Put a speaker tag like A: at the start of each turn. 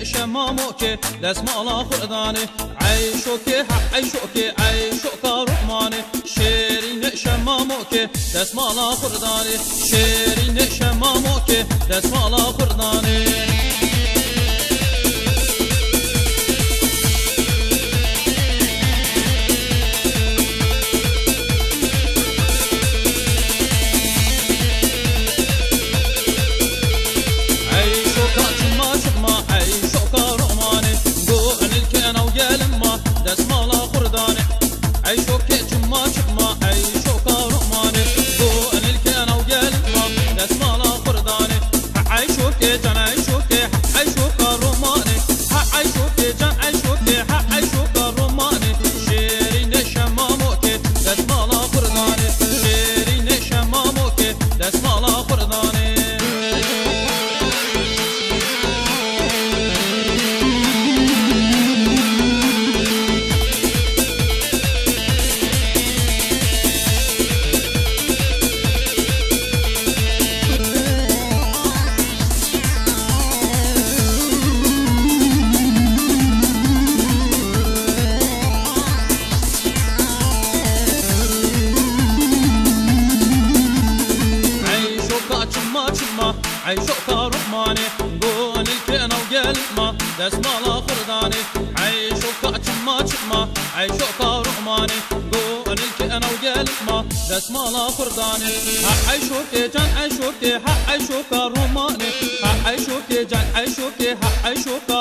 A: شماموكي دسمالا خرداني عيشوكي حق عيشوكي عيشوكا رحماني شيرين شماموكي دسمالا خرداني شيرين شماموكي دسمالا خرداني دسمالا خرداني عيشوكي جما جما عيشوكا رحماني بو الكينا وقلما دسمالا خرداني عيشوكي جن عيشوكي عيشوكا رحماني عيشوكي جن عيشوكي عيشوكا رحماني شيرين شماموكي دسمالا خرداني شيرين شماموكي دسمالا خرداني عيشوكا رحماني قول الكينا وقلما دسمالا خرداني عيشوكا جما جما عيشوكا رحماني قول الكينا وقلما دسمالا خرداني عيشوكي جن عيشوكي عيشوكا رحماني عيشوكي جن عيشوكي عيشوكا